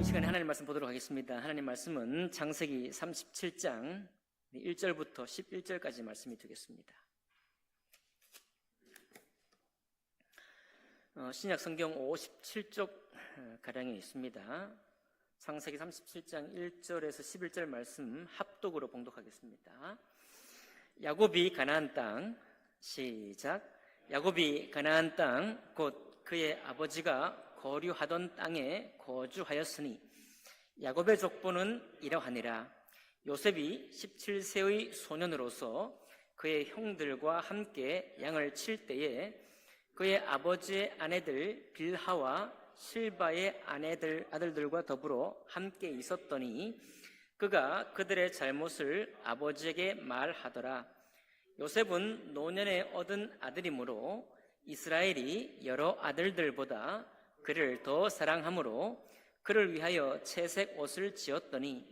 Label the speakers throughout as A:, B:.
A: 이 시간에 하나님 말씀 보도록 하겠습니다. 하나님 말씀은 창세기 37장 1절부터 11절까지 말씀이 되겠습니다. 신약 성경 57쪽 가량에 있습니다. 창세기 37장 1절에서 11절 말씀 합독으로 봉독하겠습니다. 야곱이 가나안 땅, 시작. 야곱이 가나안 땅 곧 그의 아버지가 거류하던 땅에 거주하였으니 야곱의 족보는 이러하니라. 요셉이 17세의 소년으로서 그의 형들과 함께 양을 칠 때에 그의 아버지의 아내들 빌하와 실바의 아들들과 더불어 함께 있었더니 그가 그들의 잘못을 아버지에게 말하더라. 요셉은 노년에 얻은 아들이므로 이스라엘이 여러 아들들보다 그를 더 사랑하므로 그를 위하여 채색 옷을 지었더니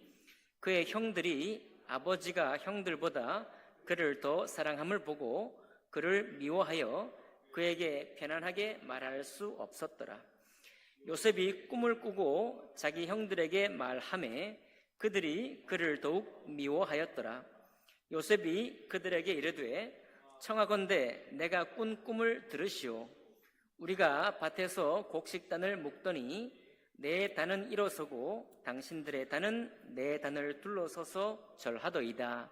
A: 그의 형들이 아버지가 형들보다 그를 더 사랑함을 보고 그를 미워하여 그에게 편안하게 말할 수 없었더라. 요셉이 꿈을 꾸고 자기 형들에게 말하매 그들이 그를 더욱 미워하였더라. 요셉이 그들에게 이르되 청하건대 내가 꾼 꿈을 들으시오. 우리가 밭에서 곡식단을 묶더니 내 단은 일어서고 당신들의 단은 내 단을 둘러서서 절하더이다.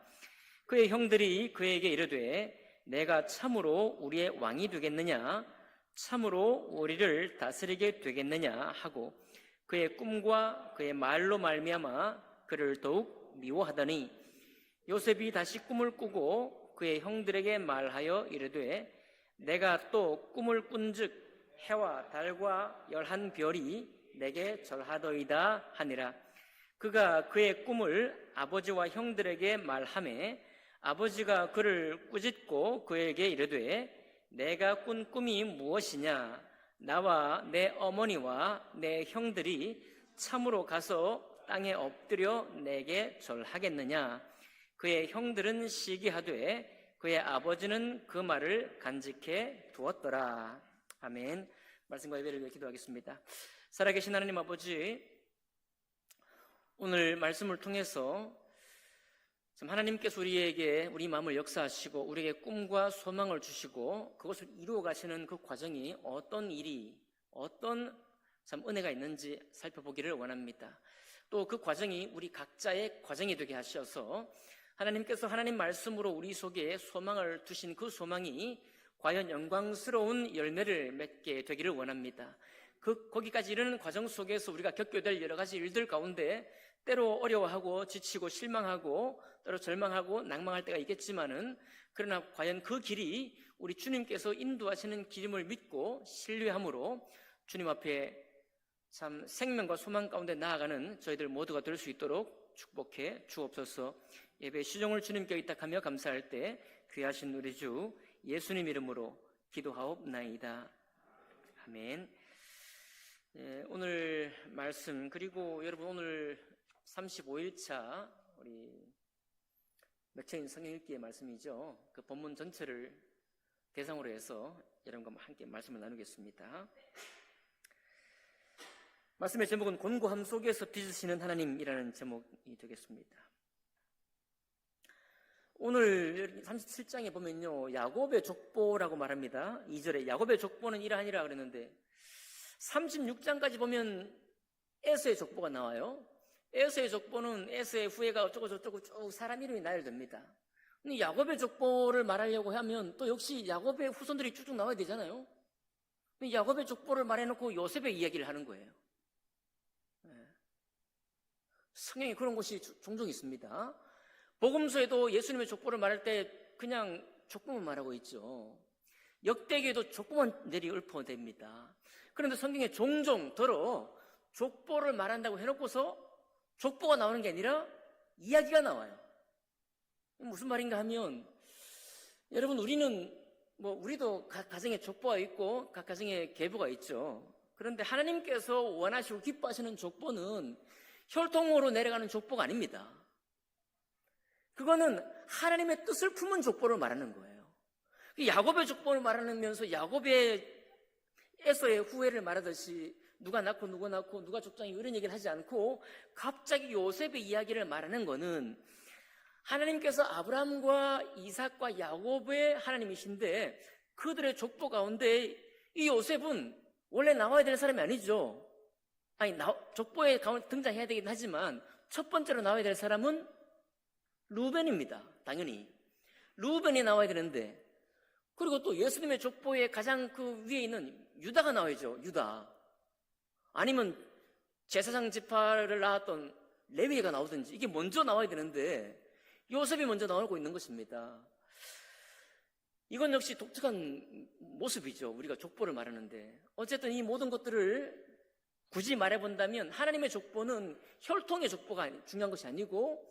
A: 그의 형들이 그에게 이르되 내가 참으로 우리의 왕이 되겠느냐? 참으로 우리를 다스리게 되겠느냐? 하고 그의 꿈과 그의 말로 말미암아 그를 더욱 미워하더니 요셉이 다시 꿈을 꾸고 그의 형들에게 말하여 이르되 내가 또 꿈을 꾼즉 해와 달과 11별이 내게 절하더이다 하니라. 그가 그의 꿈을 아버지와 형들에게 말하매 아버지가 그를 꾸짖고 그에게 이르되 내가 꾼 꿈이 무엇이냐? 나와 내 어머니와 내 형들이 참으로 가서 땅에 엎드려 내게 절하겠느냐? 그의 형들은 시기하되 그의 아버지는 그 말을 간직해 두었더라. 아멘. 말씀과 예배를 위해 기도하겠습니다. 살아계신 하나님 아버지, 오늘 말씀을 통해서 하나님께서 우리에게 우리 마음을 역사하시고 우리에게 꿈과 소망을 주시고 그것을 이루어 가시는 그 과정이 어떤 일이 어떤 은혜가 있는지 살펴보기를 원합니다. 또 그 과정이 우리 각자의 과정이 되게 하셔서 하나님께서 하나님 말씀으로 우리 속에 소망을 두신 그 소망이 과연 영광스러운 열매를 맺게 되기를 원합니다. 거기까지 이르는 과정 속에서 우리가 겪게 될 여러 가지 일들 가운데 때로 어려워하고 지치고 실망하고 때로 절망하고 낭망할 때가 있겠지만은 그러나 과연 그 길이 우리 주님께서 인도하시는 길임을 믿고 신뢰함으로 주님 앞에 참 생명과 소망 가운데 나아가는 저희들 모두가 될 수 있도록 축복해 주옵소서. 예배 시종을 주님께 의탁하며 감사할 때 귀하신 우리 주 예수님 이름으로 기도하옵나이다. 아멘. 오늘 말씀 그리고 여러분 오늘 35일차 우리 맥체인 성경 읽기의 말씀이죠. 그 본문 전체를 대상으로 해서 여러분과 함께 말씀을 나누겠습니다. 말씀의 제목은 곤고함 속에서 빚으시는 하나님이라는 제목이 되겠습니다. 오늘 37장에 보면요, 야곱의 족보라고 말합니다. 2절에 야곱의 족보는 이러하니라 그랬는데 36장까지 보면 에서의 족보가 나와요. 에서의 족보는 에서의 후예가 어쩌고저쩌고 쭉 사람 이름이 나열됩니다. 근데 야곱의 족보를 말하려고 하면 또 역시 야곱의 후손들이 쭉쭉 나와야 되잖아요. 근데 야곱의 족보를 말해놓고 요셉의 이야기를 하는 거예요. 성경에 그런 곳이 종종 있습니다. 복음서에도 예수님의 족보를 말할 때 그냥 족보만 말하고 있죠. 역대기에도 족보만 내리 읊어댑니다. 그런데 성경에 종종 족보를 말한다고 해놓고서 족보가 나오는 게 아니라 이야기가 나와요. 무슨 말인가 하면 여러분 우리도 각 가정에 족보가 있고 각 가정에 계보가 있죠. 그런데 하나님께서 원하시고 기뻐하시는 족보는 혈통으로 내려가는 족보가 아닙니다. 그거는 하나님의 뜻을 품은 족보를 말하는 거예요. 야곱의 족보를 말하면서 야곱의 에서의 후예를 말하듯이 누가 낳고 누가 족장이 이런 얘기를 하지 않고 갑자기 요셉의 이야기를 말하는 거는 하나님께서 아브라함과 이삭과 야곱의 하나님이신데 그들의 족보 가운데 이 요셉은 원래 나와야 될 사람이 아니죠. 아니, 족보에 등장해야 되긴 하지만 첫 번째로 나와야 될 사람은 루벤입니다. 당연히. 루벤이 나와야 되는데, 그리고 또 예수님의 족보에 가장 그 위에 있는 유다가 나와야죠. 유다. 아니면 제사장 지파를 낳았던 레위가 나오든지 이게 먼저 나와야 되는데 요셉이 먼저 나오고 있는 것입니다. 이건 역시 독특한 모습이죠. 우리가 족보를 말하는데. 어쨌든 이 모든 것들을 굳이 말해본다면 하나님의 족보는 혈통의 족보가 중요한 것이 아니고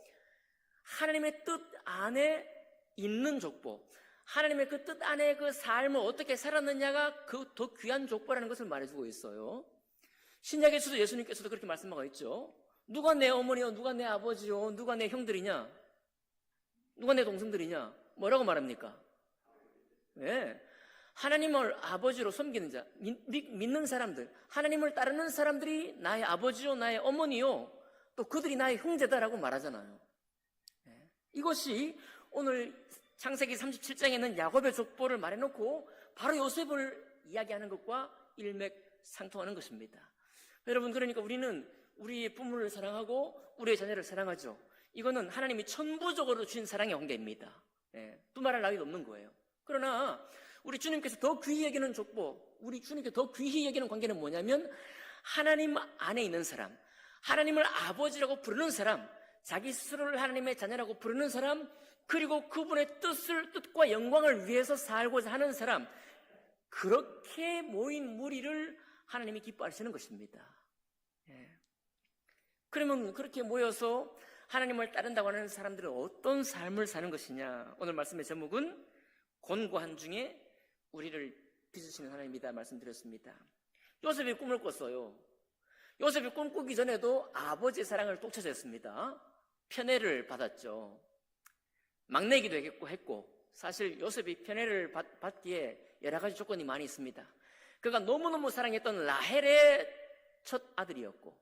A: 하나님의 뜻 안에 있는 족보, 하나님의 그 뜻 안에 그 삶을 어떻게 살았느냐가 그 더 귀한 족보라는 것을 말해주고 있어요. 신약에서도 예수님께서도 그렇게 말씀하고 있죠. 누가 내 어머니요, 누가 내 아버지요, 누가 내 형들이냐, 누가 내 동생들이냐, 뭐라고 말합니까? 네. 하나님을 아버지로 섬기는 자, 믿는 사람들, 하나님을 따르는 사람들이 나의 아버지요, 나의 어머니요, 또 그들이 나의 형제다라고 말하잖아요. 네. 이것이 오늘 창세기 37장에는 야곱의 족보를 말해놓고 바로 요셉을 이야기하는 것과 일맥상통하는 것입니다. 여러분, 그러니까 우리는 우리의 부모를 사랑하고 우리의 자녀를 사랑하죠. 이거는 하나님이 천부적으로 주신 사랑의 관계입니다. 네. 또 말할 나위도 없는 거예요. 그러나 우리 주님께서 더 귀히 여기는 족보, 우리 주님께 더 귀히 여기는 관계는 뭐냐면 하나님 안에 있는 사람, 하나님을 아버지라고 부르는 사람, 자기 스스로를 하나님의 자녀라고 부르는 사람, 그리고 그분의 뜻과 영광을 위해서 살고자 하는 사람, 그렇게 모인 무리를 하나님이 기뻐하시는 것입니다. 예. 그러면 그렇게 모여서 하나님을 따른다고 하는 사람들은 어떤 삶을 사는 것이냐? 오늘 말씀의 제목은 곤고한 중에 우리를 빚으시는 하나님이다 말씀드렸습니다. 요셉이 꿈을 꿨어요. 요셉이 꿈꾸기 전에도 아버지의 사랑을 독차지했습니다. 편애를 받았죠. 막내기도 했고 사실 요셉이 편애를 받기에 여러 가지 조건이 많이 있습니다. 그가 너무너무 사랑했던 라헬의 첫 아들이었고,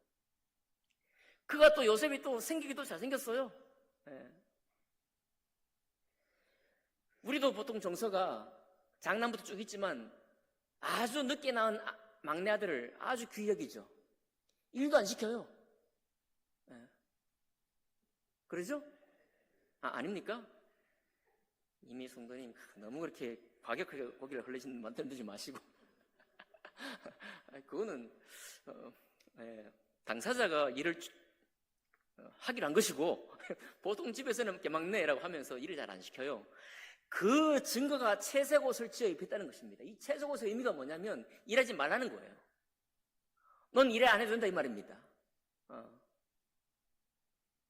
A: 그가 또 요셉이 또 생기기도 잘생겼어요. 네. 우리도 보통 정서가 장남부터 쭉 있지만 아주 늦게 낳은 막내 아들을 아주 귀히 여기죠. 일도 안 시켜요. 네. 그러죠? 아닙니까? 이미 성도님 너무 그렇게 과격하게 고개를 흘리시는 만들지 마시고 그거는 당사자가 일을 하기로 한 것이고 보통 집에서는 막내라고 하면서 일을 잘 안 시켜요. 그 증거가 채색 옷을 지어 입혔다는 것입니다. 이 채색 옷의 의미가 뭐냐면 일하지 말라는 거예요. 넌 일을 안 해도 된다 이 말입니다.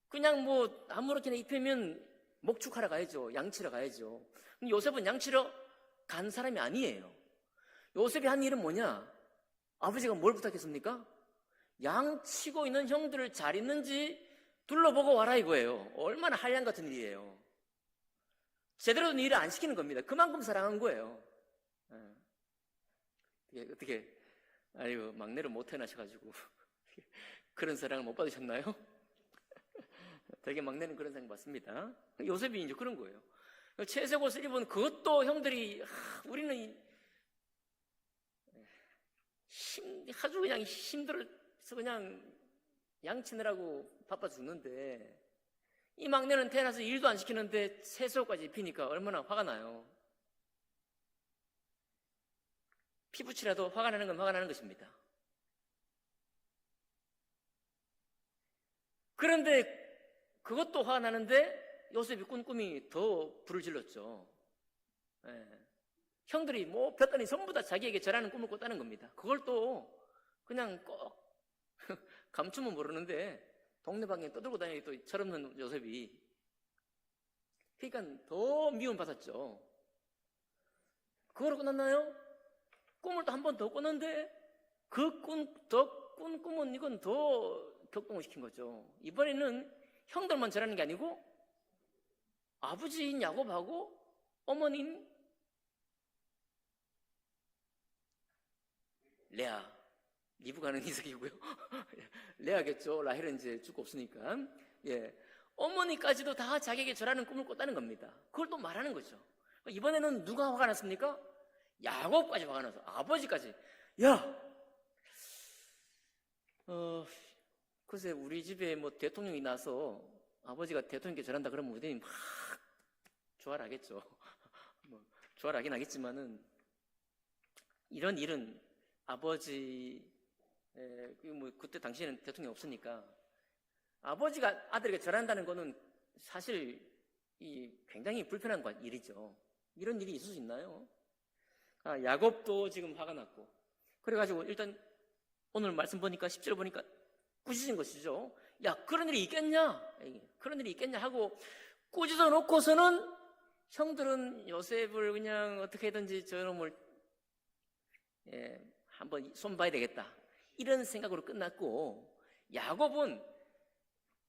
A: 그냥 뭐 아무렇게나 입히면 목축하러 가야죠. 양치러 가야죠. 요셉은 양치러 간 사람이 아니에요. 요셉이 한 일은 뭐냐? 아버지가 뭘 부탁했습니까? 양치고 있는 형들을 잘 있는지 둘러보고 와라 이거예요. 얼마나 한량 같은 일이에요. 제대로 된 일을 안 시키는 겁니다. 그만큼 사랑한 거예요. 어떻게 아이고 막내를 못 태어나셔가지고 그런 사랑을 못 받으셨나요? 되게 막내는 그런 사랑 받습니다. 요셉이 이제 그런 거예요. 채색 옷을 입은 그것도 형들이 우리는 아주 그냥 힘들어서 그냥 양치느라고 바빠 죽는데 이 막내는 태어나서 일도 안 시키는데 채색 옷까지 입히니까 얼마나 화가 나요. 피부치라도 화가 나는 건 화가 나는 것입니다. 그런데 그것도 화가 나는데 요셉이 꾼 꿈이 더 불을 질렀죠. 형들이 뭐 볕더니 전부 다 자기에게 절하는 꿈을 꿨다는 겁니다. 그걸 또 그냥 꼭 감추면 모르는데 동네방에 떠들고 다니기 또 철없는 요셉이, 그러니까 더 미움받았죠. 그거로 끝났나요? 꿈을 또 한 번 더 꿨는데 그 꾼 꿈은 이건 더 격동을 시킨 거죠. 이번에는 형들만 절하는 게 아니고 아버지인 야곱하고 어머니인 리브가는 이삭이고요. 레아겠죠. 라헬은 이제 죽고 없으니까. 예. 어머니까지도 다 자기에게 절하는 꿈을 꿨다는 겁니다. 그걸 또 말하는 거죠. 이번에는 누가 화가 났습니까? 야곱까지 화가 나서 아버지까지. 야, 글쎄 우리 집에 뭐 대통령이 나서 아버지가 대통령께 절한다 그러면 우리는 막 좋아하겠죠. 뭐 좋아하긴 하겠지만은 이런 일은 아버지 뭐 그때 당시에는 대통령이 없으니까 아버지가 아들에게 절한다는 거는 사실 굉장히 불편한 일이죠. 이런 일이 있을 수 있나요? 야곱도 지금 화가 났고 그래가지고 일단 오늘 말씀 보니까 10절 보니까 꾸짖은 것이죠. 야, 그런 일이 있겠냐? 그런 일이 있겠냐 하고 꾸짖어 놓고서는 형들은 요셉을 그냥 어떻게든지 저놈을 한번 손봐야 되겠다 이런 생각으로 끝났고 야곱은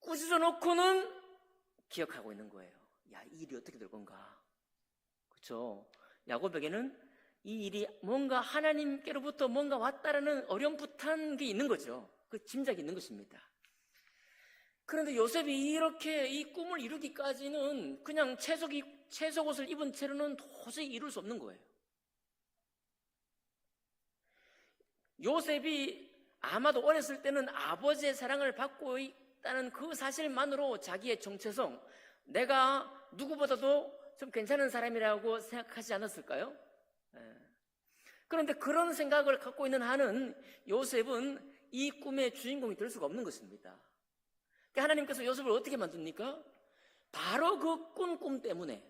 A: 꾸짖어 놓고는 기억하고 있는 거예요. 야, 이 일이 어떻게 될 건가? 그렇죠? 야곱에게는 이 일이 뭔가 하나님께로부터 뭔가 왔다라는 어렴풋한 게 있는 거죠. 그 짐작이 있는 것입니다. 그런데 요셉이 이렇게 이 꿈을 이루기까지는 그냥 채석 옷을 입은 채로는 도저히 이룰 수 없는 거예요. 요셉이 아마도 어렸을 때는 아버지의 사랑을 받고 있다는 그 사실만으로 자기의 정체성, 내가 누구보다도 좀 괜찮은 사람이라고 생각하지 않았을까요? 그런데 그런 생각을 갖고 있는 한은 요셉은 이 꿈의 주인공이 될 수가 없는 것입니다. 하나님께서 요셉을 어떻게 만듭니까? 바로 그 꿈 때문에,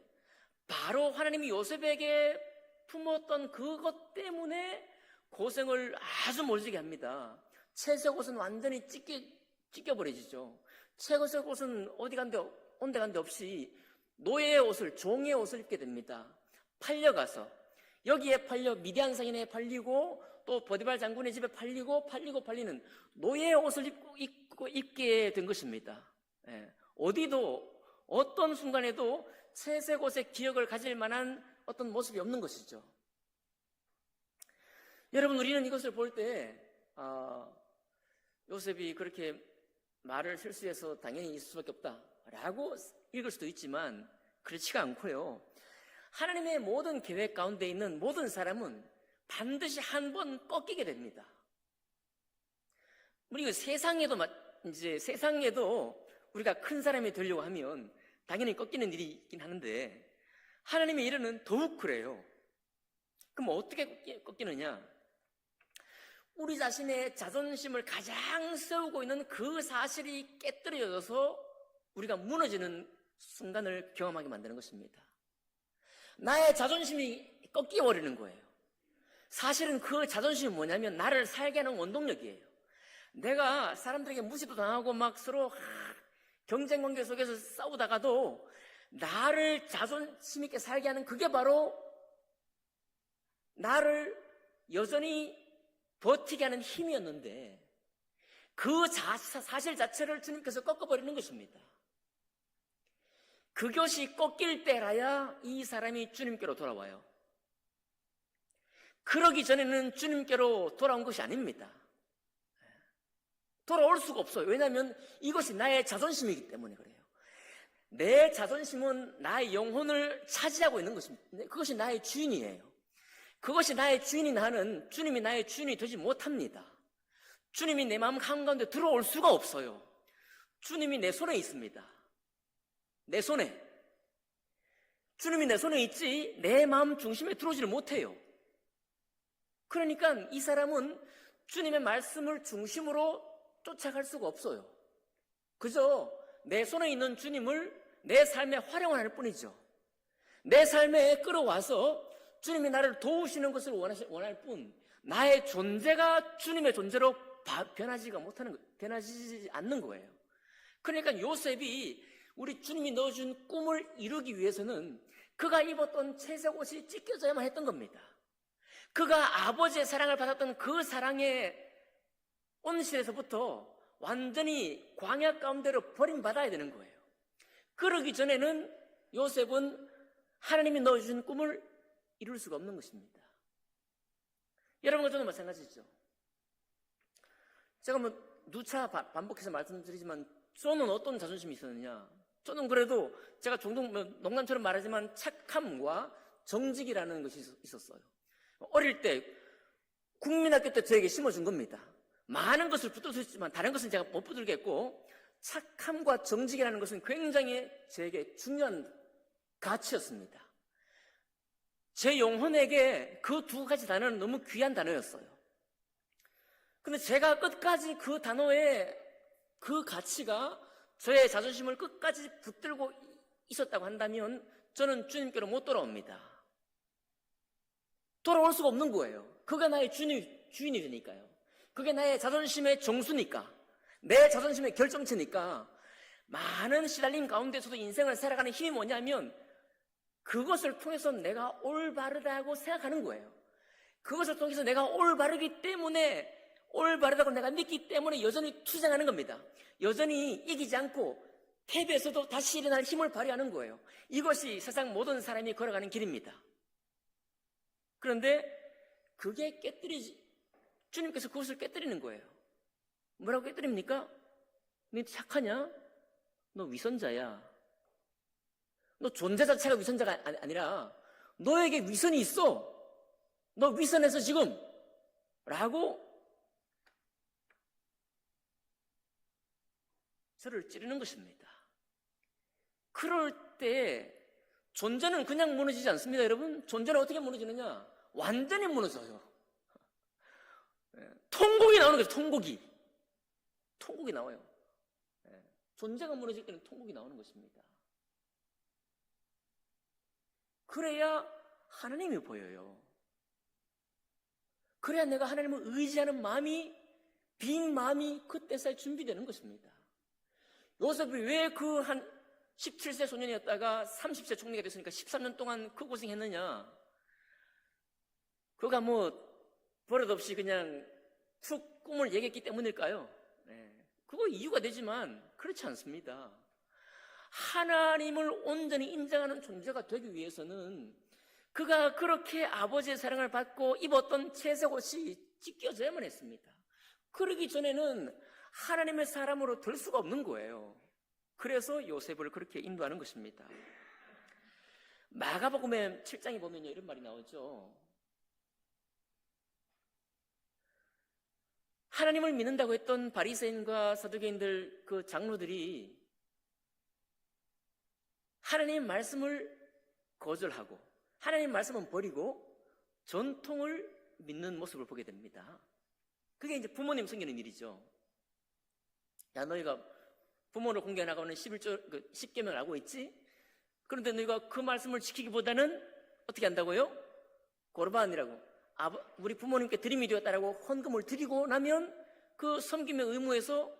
A: 바로 하나님이 요셉에게 품었던 그것 때문에 고생을 아주 몰지게 합니다. 채색옷은 완전히 찢겨버려지죠. 채색옷은 온데 간데 없이 노예의 옷을, 종의 옷을 입게 됩니다. 팔려가서 여기에 팔려 미디안 상인에 팔리고 또 보디발 장군의 집에 팔리는 노예의 옷을 입게 된 것입니다. 어디도 어떤 순간에도 채색옷의 기억을 가질 만한 어떤 모습이 없는 것이죠. 여러분, 우리는 이것을 볼 때 요셉이 그렇게 말을 실수해서 당연히 있을 수밖에 없다라고 읽을 수도 있지만 그렇지가 않고요. 하나님의 모든 계획 가운데 있는 모든 사람은 반드시 한 번 꺾이게 됩니다. 우리가 세상에도 우리가 큰 사람이 되려고 하면 당연히 꺾이는 일이 있긴 하는데 하나님의 일은 더욱 그래요. 그럼 어떻게 꺾이느냐? 우리 자신의 자존심을 가장 세우고 있는 그 사실이 깨뜨려져서 우리가 무너지는 순간을 경험하게 만드는 것입니다. 나의 자존심이 꺾여버리는 거예요. 사실은 그 자존심이 뭐냐면 나를 살게 하는 원동력이에요. 내가 사람들에게 무시도 당하고 막 서로 경쟁 관계 속에서 싸우다가도 나를 자존심 있게 살게 하는 그게 바로 나를 여전히 버티게 하는 힘이었는데 그 사실 자체를 주님께서 꺾어버리는 것입니다. 그것이 꺾일 때라야 이 사람이 주님께로 돌아와요. 그러기 전에는 주님께로 돌아온 것이 아닙니다. 돌아올 수가 없어요. 왜냐하면 이것이 나의 자존심이기 때문에 그래요. 내 자존심은 나의 영혼을 차지하고 있는 것입니다. 그것이 나의 주인이에요. 그것이 나의 주인인 한은 주님이 나의 주인이 되지 못합니다. 주님이 내 마음 한가운데 들어올 수가 없어요. 주님이 내 손에 있습니다. 내 손에. 주님이 내 손에 있지 내 마음 중심에 들어오지를 못해요. 그러니까 이 사람은 주님의 말씀을 중심으로 쫓아갈 수가 없어요. 그저 내 손에 있는 주님을 내 삶에 활용할 뿐이죠. 내 삶에 끌어와서 주님이 나를 도우시는 것을 원할 뿐 나의 존재가 주님의 존재로 변하지 않는 거예요. 그러니까 요셉이 우리 주님이 넣어준 꿈을 이루기 위해서는 그가 입었던 채색 옷이 찢겨져야만 했던 겁니다. 그가 아버지의 사랑을 받았던 그 사랑의 온실에서부터 완전히 광야 가운데로 버림받아야 되는 거예요. 그러기 전에는 요셉은 하나님이 넣어준 꿈을 이룰 수가 없는 것입니다. 여러분과 저는 마찬가지죠. 제가 뭐 누차 반복해서 말씀드리지만 저는 어떤 자존심이 있었느냐? 저는 그래도 제가 종종 농담처럼 말하지만 착함과 정직이라는 것이 있었어요. 어릴 때 국민학교 때 저에게 심어준 겁니다. 많은 것을 붙들 수 있지만 다른 것은 제가 못 붙들겠고 착함과 정직이라는 것은 굉장히 저에게 중요한 가치였습니다. 제 영혼에게 그 두 가지 단어는 너무 귀한 단어였어요. 근데 제가 끝까지 그 단어의 그 가치가 저의 자존심을 끝까지 붙들고 있었다고 한다면 저는 주님께로 못 돌아옵니다. 돌아올 수가 없는 거예요. 그가 나의 주인이 되니까요. 그게 나의 자존심의 정수니까, 내 자존심의 결정체니까 많은 시달림 가운데서도 인생을 살아가는 힘이 뭐냐면 그것을 통해서 내가 올바르다고 생각하는 거예요. 그것을 통해서 내가 올바르기 때문에 올바르다고 내가 믿기 때문에 여전히 투쟁하는 겁니다. 여전히 이기지 않고 패배에서도 다시 일어날 힘을 발휘하는 거예요. 이것이 세상 모든 사람이 걸어가는 길입니다. 그런데 그게 주님께서 그것을 깨뜨리는 거예요. 뭐라고 깨뜨립니까? 너 착하냐? 너 위선자야. 너 존재 자체가 위선자가 아니라 너에게 위선이 있어. 너 위선해서 지금 라고 저를 찌르는 것입니다. 그럴 때 존재는 그냥 무너지지 않습니다, 여러분. 존재는 어떻게 무너지느냐? 완전히 무너져요. 통곡이 나오는 거죠. 통곡이 나와요. 존재가 무너질 때는 통곡이 나오는 것입니다. 그래야 하나님이 보여요. 그래야 내가 하나님을 의지하는 마음이, 빈 마음이 그때서야 준비되는 것입니다. 요셉이 왜 그 한 17세 소년이었다가 30세 총리가 됐으니까 13년 동안 그 고생했느냐? 그가 뭐 버릇없이 그냥 툭 꿈을 얘기했기 때문일까요? 그거 이유가 되지만 그렇지 않습니다. 하나님을 온전히 인정하는 존재가 되기 위해서는 그가 그렇게 아버지의 사랑을 받고 입었던 채색옷이 찢겨져야만 했습니다. 그러기 전에는 하나님의 사람으로 될 수가 없는 거예요. 그래서 요셉을 그렇게 인도하는 것입니다. 마가복음의 7장에 보면 이런 말이 나오죠. 하나님을 믿는다고 했던 바리새인과 사두개인들 그 장로들이 하나님의 말씀을 거절하고 하나님의 말씀은 버리고 전통을 믿는 모습을 보게 됩니다. 그게 이제 부모님 섬기는 일이죠. 야, 너희가 부모를 공경해 나가는 10계명을 알고 있지? 그런데 너희가 그 말씀을 지키기보다는 어떻게 한다고요? 고르반이라고. 우리 부모님께 드림이 되었다라고 헌금을 드리고 나면 그 섬김의 의무에서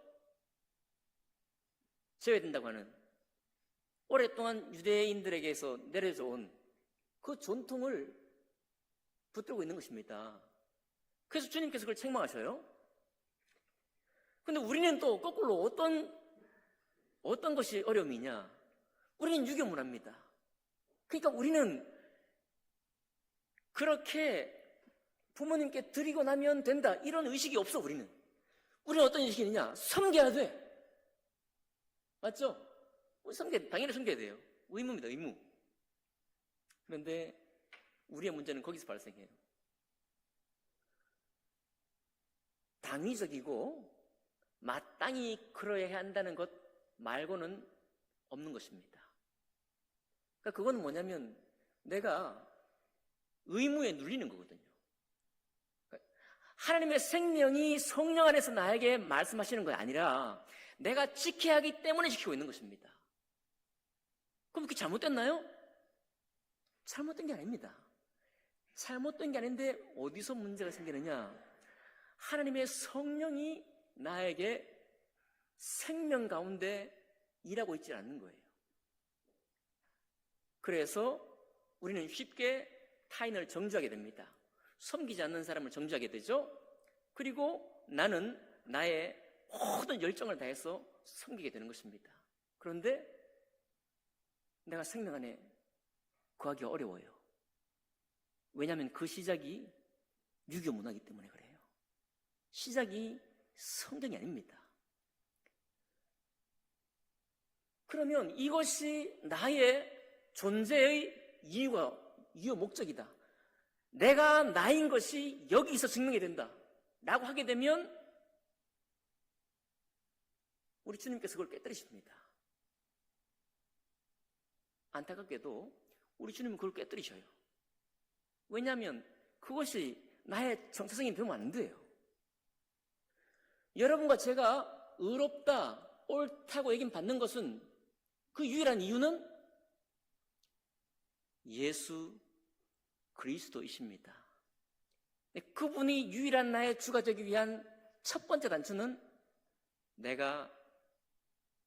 A: 제외된다고 하는, 오랫동안 유대인들에게서 내려져 온 그 전통을 붙들고 있는 것입니다. 그래서 주님께서 그걸 책망하셔요. 근데 우리는 또 거꾸로 어떤 것이 어려움이냐? 우리는 유교 문화입니다. 그러니까 우리는 그렇게 부모님께 드리고 나면 된다, 이런 의식이 없어. 우리는 어떤 의식이 있느냐? 섬겨야 돼. 맞죠? 우리 당연히 섬겨야 돼요. 의무입니다. 의무. 그런데 우리의 문제는 거기서 발생해요. 당위적이고 마땅히 그러해야 한다는 것 말고는 없는 것입니다. 그러니까 그건 뭐냐면 내가 의무에 눌리는 거거든요. 하나님의 생명이 성령 안에서 나에게 말씀하시는 것이 아니라 내가 지켜야 하기 때문에 지키고 있는 것입니다. 그럼 그게 잘못됐나요? 잘못된 게 아닙니다. 잘못된 게 아닌데 어디서 문제가 생기느냐? 하나님의 성령이 나에게 생명 가운데 일하고 있지 않는 거예요. 그래서 우리는 쉽게 타인을 정죄하게 됩니다. 섬기지 않는 사람을 정죄하게 되죠. 그리고 나는 나의 모든 열정을 다해서 섬기게 되는 것입니다. 그런데 내가 생명 안에 구하기 어려워요. 왜냐하면 그 시작이 유교 문화이기 때문에 그래요. 시작이 성경이 아닙니다. 그러면 이것이 나의 존재의 이유 목적이다. 내가 나인 것이 여기서 증명이 된다. 라고 하게 되면 우리 주님께서 그걸 깨뜨리십니다. 안타깝게도 우리 주님은 그걸 깨뜨리셔요. 왜냐하면 그것이 나의 정체성이 되면 안 돼요. 여러분과 제가 의롭다, 옳다고 얘기 받는 것은 그 유일한 이유는 예수 그리스도이십니다. 그분이 유일한 나의 주가 되기 위한 첫 번째 단추는 내가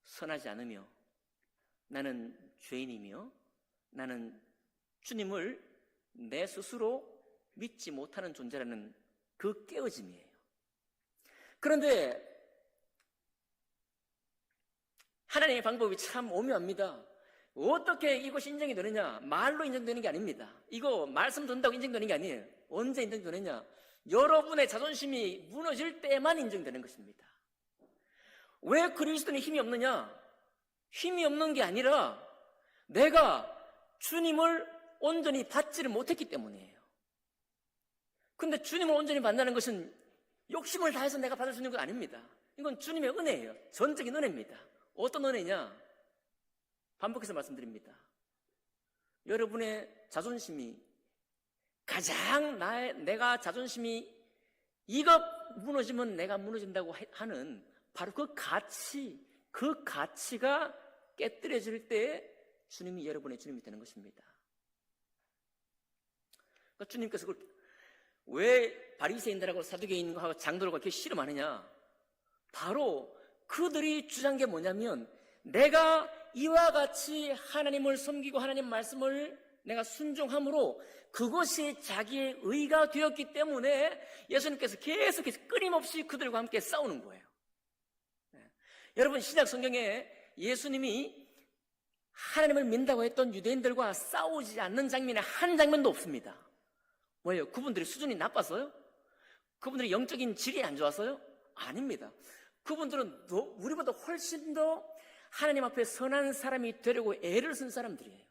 A: 선하지 않으며 나는 죄인이며 나는 주님을 내 스스로 믿지 못하는 존재라는 그 깨어짐이에요. 그런데 하나님의 방법이 참 오묘합니다. 어떻게 이것이 인정이 되느냐? 말로 인정되는 게 아닙니다. 이거 말씀 듣는다고 인정되는 게 아니에요. 언제 인정되느냐? 여러분의 자존심이 무너질 때만 인정되는 것입니다. 왜 그리스도는 힘이 없느냐? 힘이 없는 게 아니라 내가 주님을 온전히 받지를 못했기 때문이에요. 근데 주님을 온전히 받는다는 것은 욕심을 다해서 내가 받을 수 있는 건 아닙니다. 이건 주님의 은혜예요. 전적인 은혜입니다. 어떤 은혜냐? 반복해서 말씀드립니다. 여러분의 자존심이 가장 내가 자존심이 이거 무너지면 내가 무너진다고 하는 바로 그 가치가 깨뜨려질 때 주님이 여러분의 주님이 되는 것입니다. 그러니까 주님께서 그걸 왜 바리새인들하고 사두개인하고 장로들과 이렇게 씨름하느냐? 바로 그들이 주장한 게 뭐냐면 내가 이와 같이 하나님을 섬기고 하나님 말씀을 내가 순종함으로 그것이 자기의 의가 되었기 때문에 예수님께서 계속해서 끊임없이 그들과 함께 싸우는 거예요. 여러분 신약 성경에 예수님이 하나님을 믿는다고 했던 유대인들과 싸우지 않는 장면이 한 장면도 없습니다. 뭐예요? 그분들의 수준이 나빠서요? 그분들의 영적인 질이 안 좋아서요? 아닙니다. 그분들은 우리보다 훨씬 더 하나님 앞에 선한 사람이 되려고 애를 쓴 사람들이에요.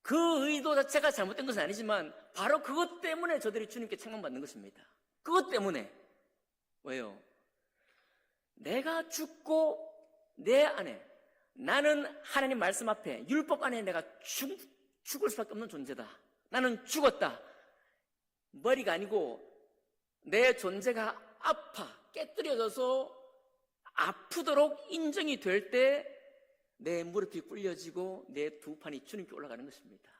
A: 그 의도 자체가 잘못된 것은 아니지만 바로 그것 때문에 저들이 주님께 책망받는 것입니다. 그것 때문에. 왜요? 내가 죽고 내 안에 나는 하나님 말씀 앞에 율법 안에 내가 죽을 수밖에 없는 존재다. 나는 죽었다. 머리가 아니고 내 존재가 깨뜨려져서 아프도록 인정이 될 때 내 무릎이 꿇려지고 내 두 판이 주님께 올라가는 것입니다.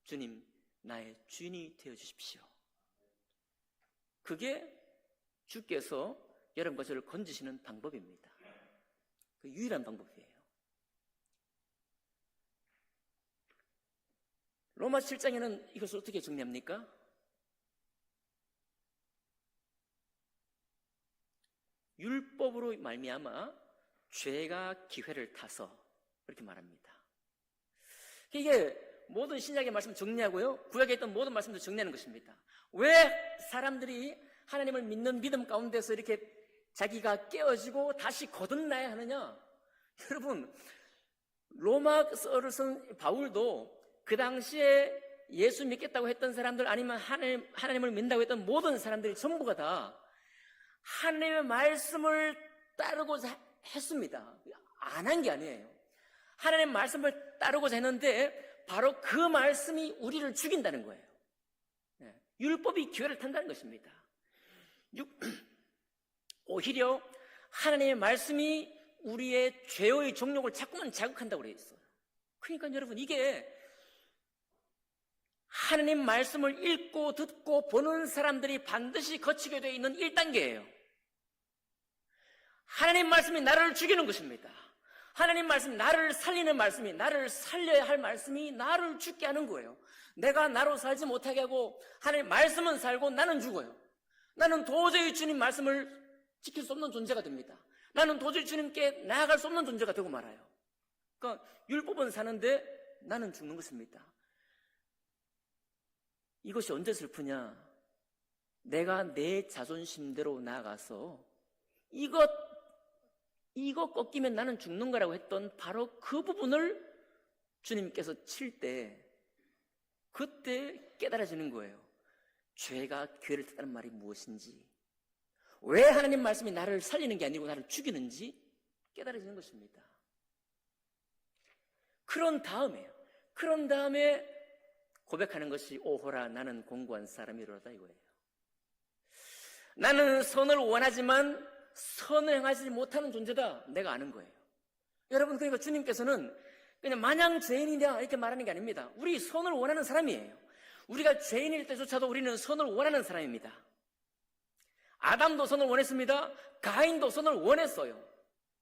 A: 주님, 나의 주인이 되어주십시오. 그게 주께서 여러분과 저를 건지시는 방법입니다. 그 유일한 방법이에요. 로마 7장에는 이것을 어떻게 정리합니까? 율법으로 말미암아 죄가 기회를 타서 이렇게 말합니다. 이게 모든 신약의 말씀 정리하고요, 구약에 있던 모든 말씀도 정리하는 것입니다. 왜 사람들이 하나님을 믿는 믿음 가운데서 이렇게 자기가 깨어지고 다시 거듭나야 하느냐? 여러분, 로마서를 쓴 바울도 그 당시에 예수 믿겠다고 했던 사람들 아니면 하나님을 믿는다고 했던 모든 사람들이 전부가 다 하나님의 말씀을 따르고자 했습니다. 안 한 게 아니에요. 하나님의 말씀을 따르고자 했는데 바로 그 말씀이 우리를 죽인다는 거예요. 율법이 기회를 탄다는 것입니다. 오히려 하나님의 말씀이 우리의 죄의 정욕을 자꾸만 자극한다고 그래 있어요. 그러니까 여러분, 이게 하나님 말씀을 읽고 듣고 보는 사람들이 반드시 거치게 되어 있는 1단계예요. 하나님 말씀이 나를 죽이는 것입니다. 하나님 말씀이 나를 살리는 말씀이, 나를 살려야 할 말씀이 나를 죽게 하는 거예요. 내가 나로 살지 못하게 하고 하나님 말씀은 살고 나는 죽어요. 나는 도저히 주님 말씀을 지킬 수 없는 존재가 됩니다. 나는 도저히 주님께 나아갈 수 없는 존재가 되고 말아요. 그러니까 율법은 사는데 나는 죽는 것입니다. 이것이 언제 슬프냐? 내가 내 자존심대로 나아가서 이것 꺾이면 나는 죽는 거라고 했던 바로 그 부분을 주님께서 칠 때 그때 깨달아지는 거예요. 죄가 교회를 뜻하는 말이 무엇인지, 왜 하나님 말씀이 나를 살리는 게 아니고 나를 죽이는지 깨달아지는 것입니다. 그런 다음에 고백하는 것이 오호라 나는 공고한 사람이로다 이거예요. 나는 선을 원하지만 선을 행하지 못하는 존재다 내가 아는 거예요. 여러분, 그러니까 주님께서는 그냥 마냥 죄인이냐 이렇게 말하는 게 아닙니다. 우리 선을 원하는 사람이에요. 우리가 죄인일 때조차도 우리는 선을 원하는 사람입니다. 아담도 선을 원했습니다. 가인도 선을 원했어요.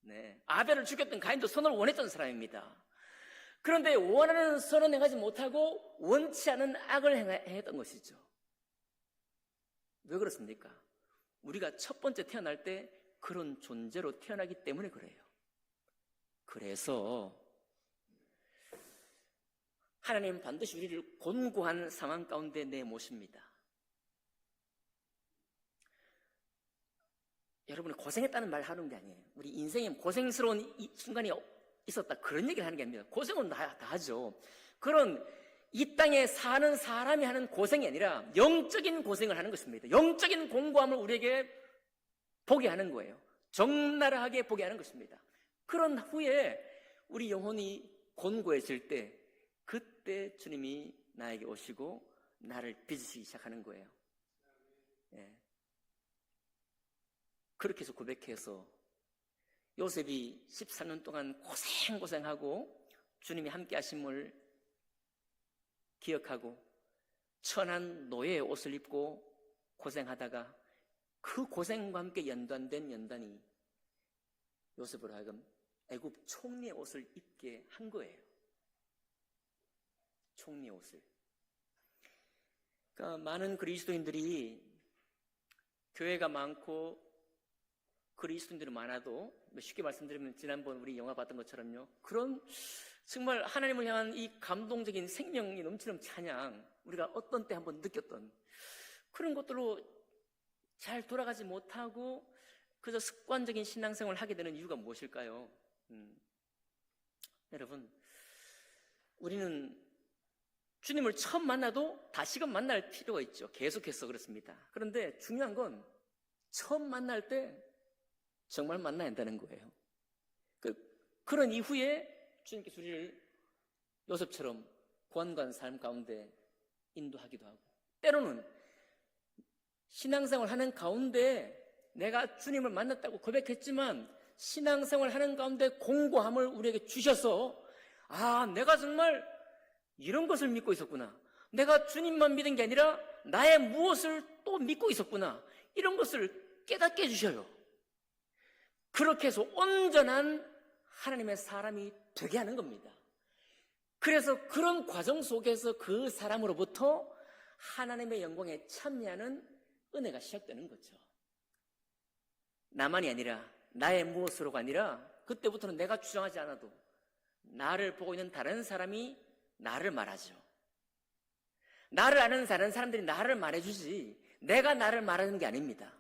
A: 네. 아벨을 죽였던 가인도 선을 원했던 사람입니다. 그런데 원하는 선은 행하지 못하고 원치 않은 악을 행했던 것이죠. 왜 그렇습니까? 우리가 첫 번째 태어날 때 그런 존재로 태어나기 때문에 그래요. 그래서 하나님은 반드시 우리를 곤고한 상황 가운데 내모십니다. 여러분이 고생했다는 말 하는 게 아니에요. 우리 인생에 고생스러운 순간이 있었다 그런 얘기를 하는 게 아닙니다. 고생은 다 하죠. 그런 이 땅에 사는 사람이 하는 고생이 아니라 영적인 고생을 하는 것입니다. 영적인 공고함을 우리에게 보게 하는 거예요. 적나라하게 보게 하는 것입니다. 그런 후에 우리 영혼이 곤고해질 때 그때 주님이 나에게 오시고 나를 빚으시기 시작하는 거예요. 예. 그렇게 해서 고백해서 요셉이 14년 동안 고생하고 주님이 함께 하심을 기억하고 천한 노예의 옷을 입고 고생하다가 그 고생과 함께 연단된 연단이 요셉으로 하여금 애굽 총리의 옷을 입게 한 거예요. 총리의 옷을. 그러니까 많은 그리스도인들이 교회가 많고 그리스도인들이 많아도 쉽게 말씀드리면 지난번 우리 영화 봤던 것처럼요. 그런 정말 하나님을 향한 이 감동적인 생명이 넘치는 찬양, 우리가 어떤 때 한번 느꼈던 그런 것들로 잘 돌아가지 못하고 그저 습관적인 신앙생활을 하게 되는 이유가 무엇일까요? 여러분, 우리는 주님을 처음 만나도 다시금 만날 필요가 있죠. 계속해서 그렇습니다. 그런데 중요한 건 처음 만날 때 정말 만나야 한다는 거예요. 그런 이후에 주님께서 우리를 요셉처럼 구원관 삶 가운데 인도하기도 하고, 때로는 신앙생활 하는 가운데 내가 주님을 만났다고 고백했지만 신앙생활 하는 가운데 공고함을 우리에게 주셔서 내가 정말 이런 것을 믿고 있었구나. 내가 주님만 믿은 게 아니라 나의 무엇을 또 믿고 있었구나. 이런 것을 깨닫게 해주셔요. 그렇게 해서 온전한 하나님의 사람이 되게 하는 겁니다. 그래서 그런 과정 속에서 그 사람으로부터 하나님의 영광에 참여하는 은혜가 시작되는 거죠. 나만이 아니라 나의 무엇으로가 아니라 그때부터는 내가 주장하지 않아도 나를 보고 있는 다른 사람이 나를 말하죠. 나를 아는 다른 사람들이 나를 말해주지 내가 나를 말하는 게 아닙니다.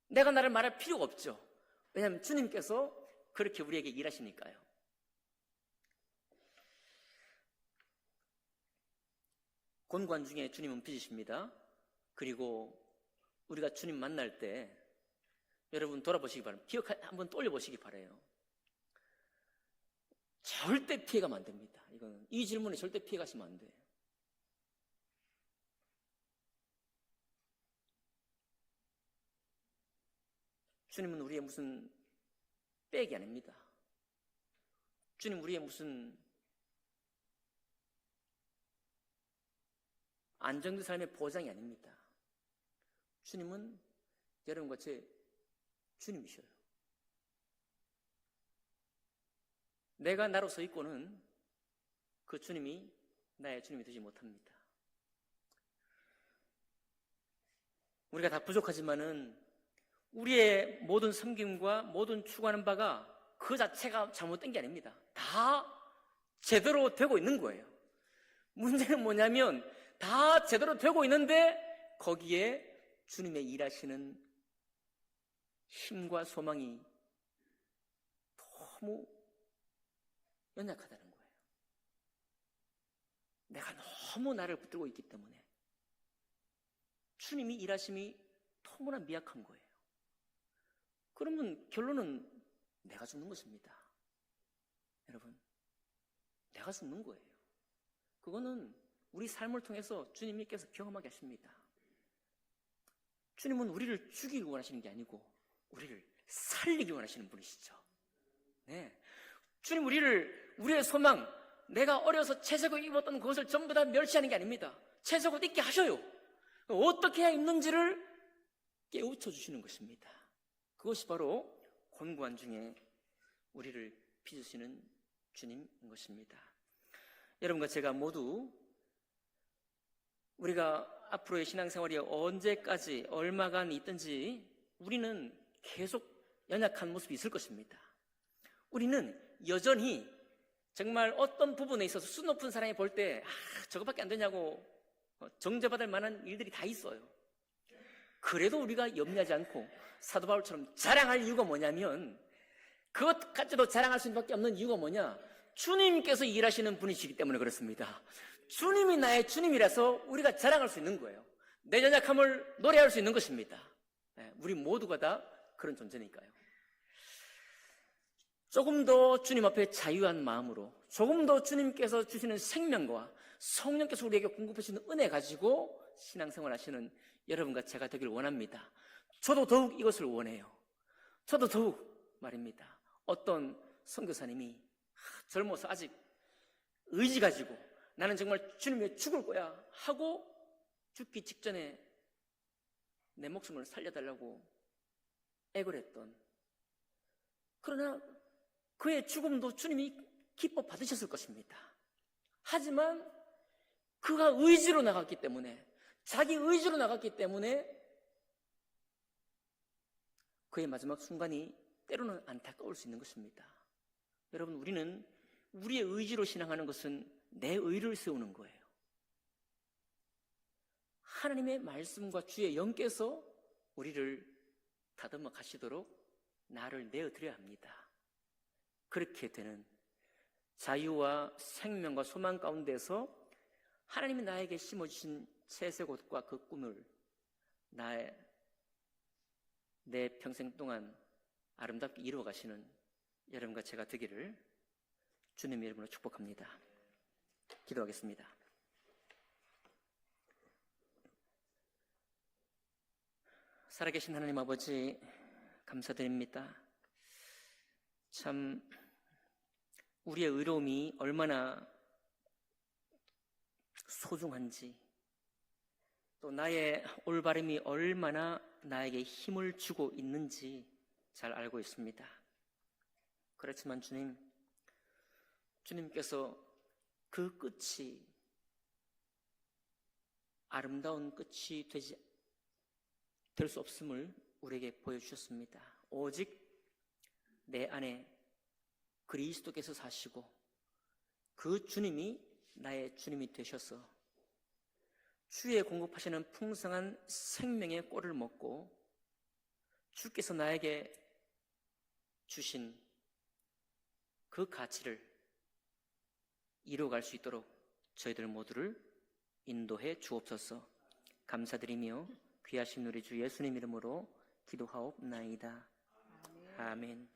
A: 내가 나를 말할 필요가 없죠. 왜냐하면 주님께서 그렇게 우리에게 일하시니까요. 곤고한 중에 주님은 빚으십니다. 그리고 우리가 주님 만날 때 여러분 돌아보시기 바랍니다. 한번 떠올려보시기 바라요. 절대 피해가면 안 됩니다. 이 질문에 절대 피해가시면 안 돼요. 주님은 우리의 무슨 백이 아닙니다. 주님 우리의 무슨 안정된 삶의 보장이 아닙니다. 주님은 여러분과 제 주님이셔요. 내가 나로 서 있고는 그 주님이 나의 주님이 되지 못합니다. 우리가 다 부족하지만은 우리의 모든 섬김과 모든 추구하는 바가 그 자체가 잘못된 게 아닙니다. 다 제대로 되고 있는 거예요. 문제는 뭐냐면 다 제대로 되고 있는데 거기에 주님의 일하시는 힘과 소망이 너무 연약하다는 거예요. 내가 너무 나를 붙들고 있기 때문에 주님이 일하심이 너무나 미약한 거예요. 그러면 결론은 내가 죽는 것입니다. 여러분, 내가 죽는 거예요. 그거는 우리 삶을 통해서 주님께서 경험하게 하십니다. 주님은 우리를 죽이기 원하시는 게 아니고 우리를 살리기 원하시는 분이시죠. 네. 주님 우리의 소망, 내가 어려서 채색옷 입었던 그것을 전부 다 멸시하는 게 아닙니다. 채색옷 입게 하셔요. 어떻게 해야 입는지를 깨우쳐 주시는 것입니다. 그것이 바로 권고안 중에 우리를 빚으시는 주님인 것입니다. 여러분과 제가 모두 우리가 앞으로의 신앙생활이 언제까지 얼마간 있든지 우리는 계속 연약한 모습이 있을 것입니다. 우리는 여전히 정말 어떤 부분에 있어서 수 높은 사람이 볼 때 저거밖에 안 되냐고 정죄받을 만한 일들이 다 있어요. 그래도 우리가 염려하지 않고 사도 바울처럼 자랑할 이유가 뭐냐면 그것 가지고 자랑할 수밖에 없는 이유가 뭐냐? 주님께서 일하시는 분이시기 때문에 그렇습니다. 주님이 나의 주님이라서 우리가 자랑할 수 있는 거예요. 내 연약함을 노래할 수 있는 것입니다. 우리 모두가 다 그런 존재니까요. 조금 더 주님 앞에 자유한 마음으로, 조금 더 주님께서 주시는 생명과 성령께서 우리에게 공급해 주시는 은혜 가지고 신앙생활 하시는 여러분과 제가 되길 원합니다. 저도 더욱 이것을 원해요. 저도 더욱 말입니다. 어떤 선교사님이 젊어서 아직 의지 가지고 나는 정말 주님 위해 죽을 거야 하고 죽기 직전에 내 목숨을 살려달라고 애걸 했던, 그러나 그의 죽음도 주님이 기뻐 받으셨을 것입니다. 하지만 그가 의지로 나갔기 때문에, 자기 의지로 나갔기 때문에 그의 마지막 순간이 때로는 안타까울 수 있는 것입니다. 여러분, 우리는 우리의 의지로 신앙하는 것은 내 의를 세우는 거예요. 하나님의 말씀과 주의 영께서 우리를 다듬어 가시도록 나를 내어드려야 합니다. 그렇게 되는 자유와 생명과 소망 가운데서 하나님이 나에게 심어주신 채색옷과 그 꿈을 내 평생 동안 아름답게 이루어 가시는 여러분과 제가 되기를 주님의 이름으로 축복합니다. 기도하겠습니다. 살아계신 하나님 아버지, 감사드립니다. 참 우리의 의로움이 얼마나 소중한지, 또 나의 올바름이 얼마나 나에게 힘을 주고 있는지 잘 알고 있습니다. 그렇지만 주님께서 그 끝이 아름다운 끝이 될 수 없음을 우리에게 보여주셨습니다. 오직 내 안에 그리스도께서 사시고 그 주님이 나의 주님이 되셔서 주의 공급하시는 풍성한 생명의 꼴을 먹고 주께서 나에게 주신 그 가치를 이루어갈 수 있도록 저희들 모두를 인도해 주옵소서. 감사드리며 귀하신 우리 주 예수님 이름으로 기도하옵나이다. 아멘.